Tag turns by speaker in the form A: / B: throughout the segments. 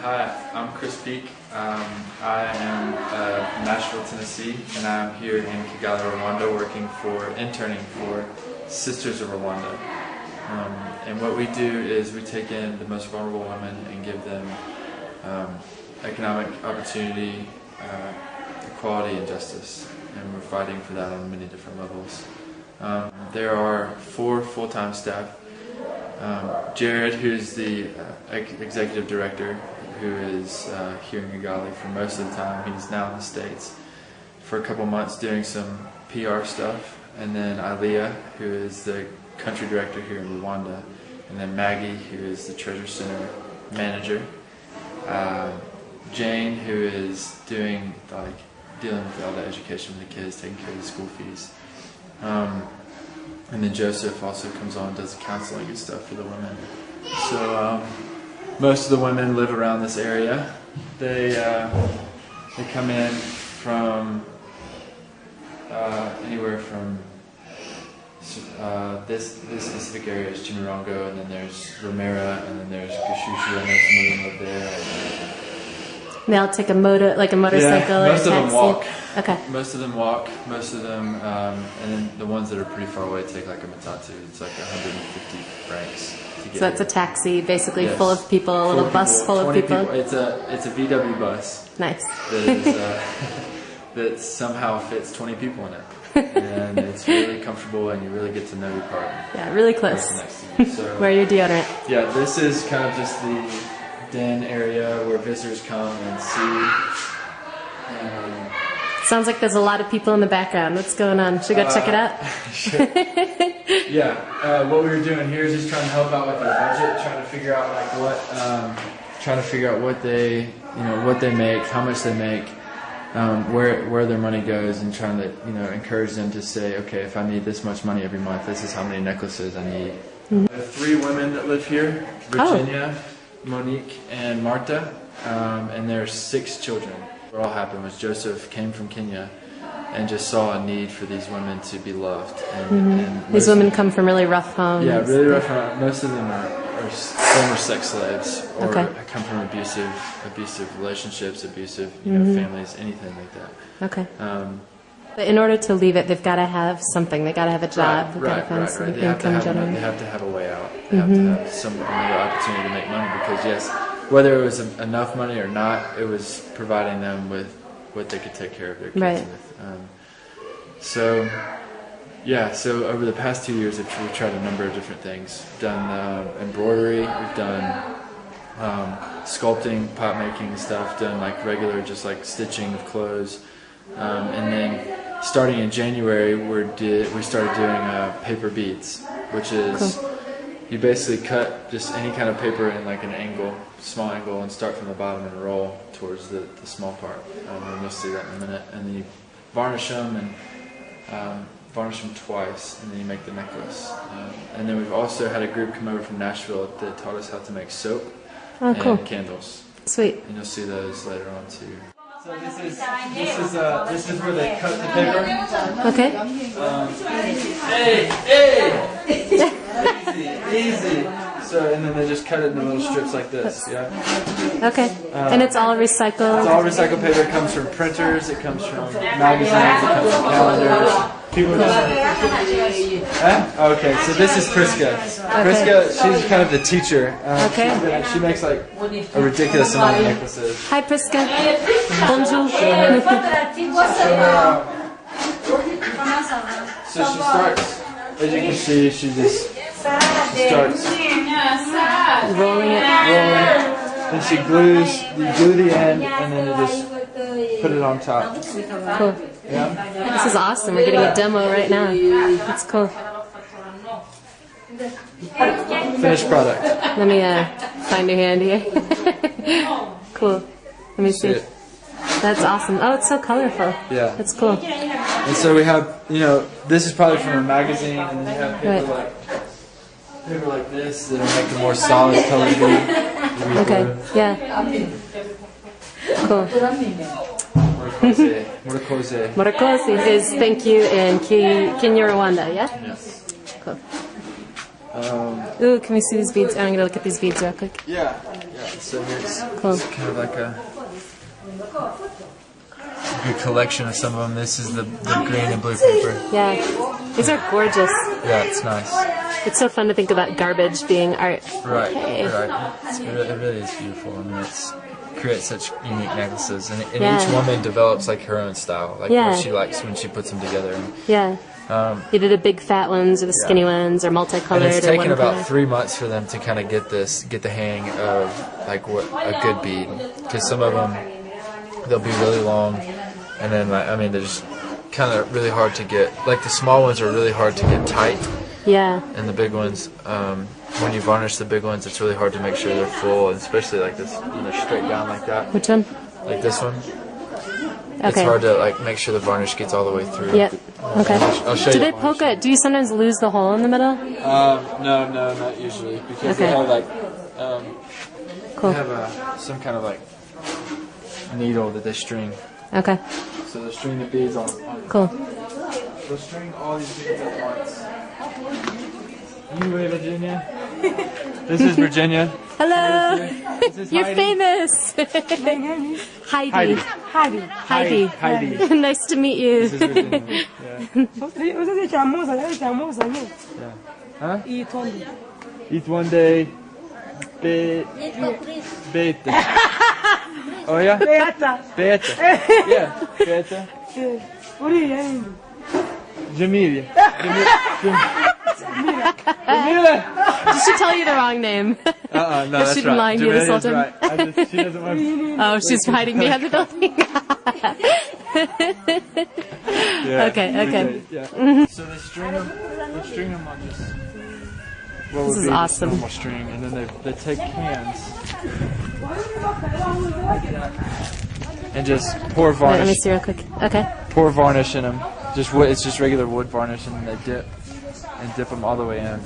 A: Hi, I'm Chris Peak. I am from Nashville, Tennessee, and I'm here in Kigali, Rwanda, working interning for Sisters of Rwanda. And what we do is we take in the most vulnerable women and give them economic opportunity, equality, and justice. And we're fighting for that on many different levels. There are 4 full-time staff. Jared, who's the executive director, who is here in Kigali for most of the time. He's now in the States for a couple months doing some PR stuff. And then Aliyah, who is the country director here in Rwanda. And then Maggie, who is the Treasure Center manager. Jane, who is dealing with all the education for the kids, taking care of the school fees. And then Joseph also comes on and does the counseling and stuff for the women. So most of the women live around this area. They come in from anywhere from this specific area is Chimirongo, and then there's Romera, and then there's Gashushu. I know some of them live there.
B: They all take a motorcycle
A: yeah,
B: or a taxi?
A: Most of them walk.
B: Okay.
A: Most of them walk. Most of them, and then the ones that are pretty far away take like a matatu. It's like 150 francs to get.
B: So that's
A: here.
B: A taxi, basically
A: Yes.
B: Full of people, a little bus full of people.
A: It's a VW bus.
B: Nice.
A: That is that somehow fits 20 people in it, and it's really comfortable, and you really get to know your partner.
B: Yeah, really close.
A: So,
B: wear your deodorant.
A: Yeah, this is kind of just the den area where visitors come and see.
B: Sounds like there's a lot of people in the background. What's going on? Should we go check it out?
A: Sure. Yeah, what we were doing here is just trying to help out with their budget, trying to figure out what they make, how much they make, where their money goes, and trying to encourage them to say, okay, if I need this much money every month, this is how many necklaces I need.
B: Mm-hmm.
A: I have 3 women that live here: Virginia, Monique, and Marta, and there's 6 children. What all happened was Joseph came from Kenya and just saw a need for these women to be loved. And
B: these women come from really rough homes.
A: Yeah, really rough homes. Most of them are former sex slaves, or come from abusive relationships, abusive families, anything like that.
B: Okay. But in order to leave it, they've got to have something. They've got to have a job. They've got to find some income generating.
A: They have to have a way out. They have to have another opportunity to make money, because yes, whether it was enough money or not, it was providing them with what they could take care of their kids with. So over the past 2 years, we've tried a number of different things. We've done embroidery, we've done sculpting, pot making stuff, done regular just stitching of clothes, and then starting in January, we started doing paper beads, which is you basically cut just any kind of paper in an angle, small angle, and start from the bottom and roll towards the small part. And you'll see that in a minute. And then you varnish them and varnish them twice, and then you make the necklace. And then we've also had a group come over from Nashville that taught us how to make soap and candles.
B: Sweet.
A: And you'll see those later on too. So this is where they cut the paper.
B: Okay.
A: Easy. So, and then they just cut it into little strips like this. Yeah.
B: Okay. And it's all recycled.
A: It's all recycled paper. It comes from printers. It comes from magazines. It comes from calendars. People Okay, so this is Priska. Priska, she's kind of the teacher. She makes a ridiculous amount of necklaces.
B: Hi, Priska. Bonjour.
A: So she starts, as you can see, she starts
B: rolling it.
A: Then she glues the end, and then you just put it on top.
B: Cool.
A: Yeah?
B: This is awesome. We're getting a demo right now. That's cool.
A: Finished product.
B: Let me find your hand here. Cool. Let me see. That's awesome. Oh, it's so colorful.
A: Yeah.
B: That's cool.
A: And so we have, this is probably from a magazine, and then you have paper like this that'll make a more solid color bead.
B: Okay. Yeah. Cool.
A: Murakoze
B: is thank you in Kenya, Rwanda, yeah?
A: Yes.
B: Cool. Ooh, can we see these beads? I'm gonna look at these beads real quick.
A: Yeah. So here's
B: Cool.
A: kind of like a good collection of some of them. This is the green and blue paper.
B: Yeah, these are gorgeous.
A: Yeah, it's nice.
B: It's so fun to think about garbage being art.
A: Right,
B: Hey.
A: right. It really is beautiful. I mean, it creates such unique necklaces, and
B: Yeah.
A: each woman develops like her own style, like
B: Yeah.
A: what she likes when she puts them together. And,
B: Yeah. You did the big fat ones or the skinny ones or multicolored
A: and it's
B: or
A: taken
B: one
A: about
B: color.
A: 3 months for them to kind of get the hang of like what a good bead, because some of them they'll be really long, and then like, I mean they're just kind of really hard to get. Like the small ones are really hard to get tight.
B: Yeah.
A: And the big ones, when you varnish the big ones, it's really hard to make sure they're full, and especially like this, when they're straight down like that.
B: Which one?
A: Like this one.
B: Okay.
A: It's hard to like make sure the varnish gets all the way through.
B: Yep. Okay.
A: I'll show
B: Do
A: you.
B: they poke it? Do you sometimes lose the hole in the middle?
A: No, not usually, because
B: Okay.
A: they have like,
B: Cool.
A: they have some kind of like needle that they string.
B: Okay.
A: So they string the beads on.
B: Cool.
A: They'll string all these beads at once. Anyway, Virginia. This is Virginia.
B: Hello.
A: This is
B: You're
A: Heidi.
B: famous. Heidi. Heidi.
A: Heidi.
B: Nice to meet you.
A: This is Virginia. Yeah. Huh? Eat one day. Beta. Oh yeah? Beta. Yeah. Beta. Jamilia. Jamila.
B: Did she tell you the wrong name?
A: No, that's
B: She didn't
A: right.
B: lie, you
A: Jamila's
B: insulted
A: right. She doesn't want to.
B: Oh, she's hiding behind the building.
A: Yeah,
B: Okay.
A: Yeah. So they string them on just what
B: This
A: would
B: is
A: be
B: awesome.
A: normal string, and then they take cans and just pour
B: Wait, let me
A: varnish.
B: see real quick. Okay.
A: Pour varnish in them. Just wood. It's just regular wood varnish, and then they dip them all the way in.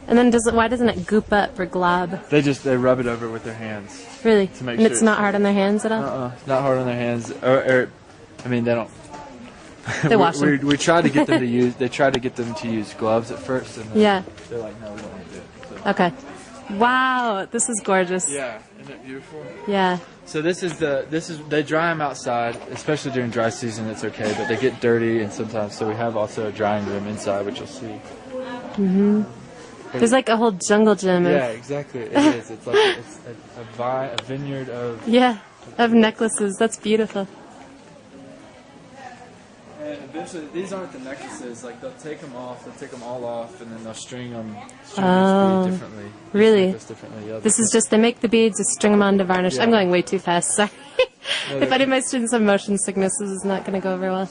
B: And then why doesn't it goop up or glob?
A: They rub it over with their hands.
B: Really?
A: To make
B: And it's
A: sure-
B: not hard on their hands at all?
A: It's not hard on their hands. Or I mean, they don't.
B: They wash them.
A: We tried to get them to use. They tried to get them to use gloves at first, and then
B: Yeah.
A: they're like, no, we don't want to do it. So.
B: Okay. Wow, this is gorgeous.
A: Yeah, isn't it beautiful?
B: Yeah.
A: So they dry them outside, especially during dry season. It's okay, but they get dirty and sometimes. So we have also a drying room inside, which you'll see.
B: There's like a whole jungle gym of,
A: Yeah, exactly. It is. It's like a vineyard of.
B: of necklaces. That's beautiful.
A: And eventually, these aren't the necklaces. Like they'll take them off. They'll take them all off, and then they'll string them differently.
B: Really?
A: Differently. Yeah,
B: This is just, they make the beads, they string them on to varnish.
A: Yeah.
B: I'm going way too fast, sorry.
A: No,
B: If any of my students have motion sickness, this is not going to go over well.